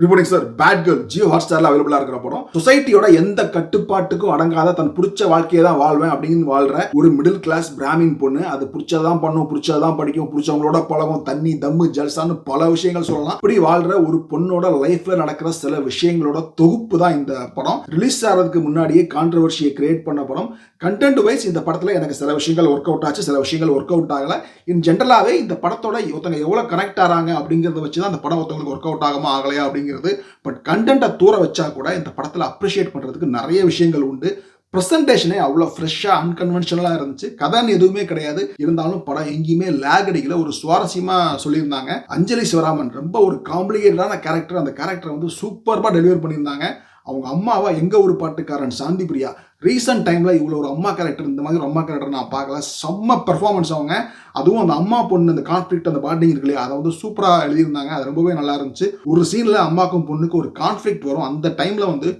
Reporting sir bad girl Jio ஹாட்ஸ்டார்ல அவைலபிளா இருக்கிற படம். சொசைட்டியோட எந்த கட்டுப்பாட்டுக்கும் அடங்காத தன் பிடிச்ச வாழ்க்கையை தான் வாழ்வேன் அப்படின்னு வாழ்ற ஒரு மிடில் கிளாஸ் பிராமின் பொண்ணு. அது பிடிச்சதான் பண்ணும், பிடிச்சதான் படிக்கும், பிடிச்சவங்களோட பழகும், தண்ணி தம்மு ஜல்சான்னு பல விஷயங்கள் சொல்லலாம். இப்படி வாழ்ற ஒரு பொண்ணோட லைஃப்ல நடக்கிற சில விஷயங்களோட தொகுப்பு தான் இந்த படம். ரிலீஸ் ஆகிறதுக்கு முன்னாடியே கான்ட்ரவர்சியை கிரியேட் பண்ண படம். கண்டென்ட் வைஸ் இந்த படத்துல எனக்கு சில விஷயங்கள் ஒர்க் அவுட் ஆச்சு, சில விஷயங்கள் ஒர்க் அவுட் ஆகல. இன் ஜென்ரலாவே இந்த படத்தோட ஒருத்தங்க எவ்வளவு கனெக்ட் ஆறாங்க அப்படிங்கறத வச்சு தான் அந்த படம் ஒருத்தவங்களுக்கு ஒர்க் அவுட் ஆகுமா ஆகலையா அப்படிங்கிறது. பட் கண்டென்ட்டை தூர வச்சா கூட இந்த படத்துல அப்ரிஷியேட் பண்றதுக்கு நிறைய விஷயங்கள் உண்டு. பிரசன்டேஷனே அவ்வளோ ஃப்ரெஷ்ஷாக அன்கன்வென்ஷனலாக இருந்துச்சு. கதைன்னு எதுவுமே கிடையாது, இருந்தாலும் படம் எங்கேயுமே லேக் அடிக்கல. ஒரு சுவாரஸ்யமாக சொல்லியிருந்தாங்க. அஞ்சலி சிவராமன் ரொம்ப ஒரு காம்ப்ளிகேட்டடான கேரக்டர். அந்த கேரக்டரை வந்து சூப்பராக டெலிவர் பண்ணியிருந்தாங்க. அவங்க அம்மாவா எங்க ஒரு பாட்டுக்காரன் சாந்தி பிரியா. ரீசன்ட் டைம்ல இவ்வளோ ஒரு அம்மா கேரக்டர், இந்த மாதிரி ஒரு அம்மா கேரக்டர் நான் பார்க்கல. செம்ம பெர்ஃபார்மன்ஸ் அவங்க. அதுவும் அந்த அம்மா பொண்ணு அந்த கான்ஃபிளிக்ட் அந்த பாண்டிங் இருக்கு இல்லையா, அதை வந்து சூப்பராக எழுதியிருந்தாங்க. அது ரொம்பவே நல்லா இருந்துச்சு. ஒரு சீன்ல அம்மாக்கும் பொண்ணுக்கு ஒரு கான்ஃபிளிக்ட் வரும். அந்த டைம்ல வந்து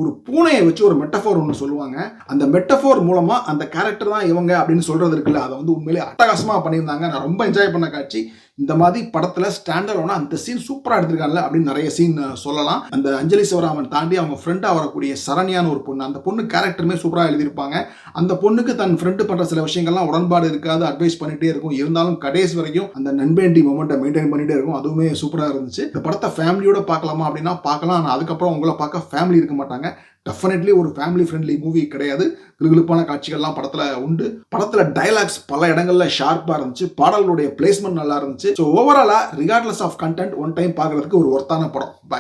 ஒரு பூனையை வச்சு ஒரு மெட்டஃபோர் ஒன்று சொல்லுவாங்க. அந்த மெட்டஃபோர் மூலமா அந்த கேரக்டர் தான் இவங்க அப்படின்னு சொல்றது இருக்குல்ல, அதை வந்து உண்மையிலே அட்டகாசமா பண்ணியிருந்தாங்க. நான் ரொம்ப என்ஜாய் பண்ண காட்சி. இந்த மாதிரி படத்துல ஸ்டாண்டர்டான அந்த சீன் சூப்பரா எடுத்திருக்காங்க அப்படின்னு நிறைய சீன் சொல்லலாம். அந்த அஞ்சலி சிவராமன் தாண்டி அவங்க ஃப்ரெண்டா வரக்கூடிய சரண்யான்னு ஒரு பொண்ணு, அந்த பொண்ணு கேரக்டருமே சூப்பரா எழுதியிருப்பாங்க. அந்த பொண்ணுக்கு தன் ஃப்ரெண்டு பண்ற சில விஷயங்கள்லாம் உடன்பாடு இருக்காது, அட்வைஸ் பண்ணிட்டே இருக்கும். இருந்தாலும் கடைசி வரைக்கும் அந்த நண்பேண்டி மொமெண்ட்டை மெயின்டைன் பண்ணிட்டே இருக்கும். அதுவுமே சூப்பரா இருந்துச்சு. இந்த படத்தை ஃபேமிலியோட பார்க்கலாமா அப்படின்னா பார்க்கலாம். ஆனால் அதுக்கப்புறம் உங்களை பார்க்க ஃபேமிலி இருக்க மாட்டாங்க. டெஃபினெட்லி ஒரு ஃபேமிலி ஃப்ரெண்ட்லி மூவி கிடையாது. கிளுகிளுப்பான காட்சிகள்லாம் படத்துல உண்டு. படத்துல டயலாக்ஸ் பல இடங்கள்ல ஷார்ப்பா இருந்துச்சு. பாடல்களுடைய பிளேஸ்மெண்ட் நல்லா இருந்துச்சு. ஸோ ஓவராலா regardless of content one time பார்க்கறதுக்கு ஒரு ஒர்த்தான படம். பை.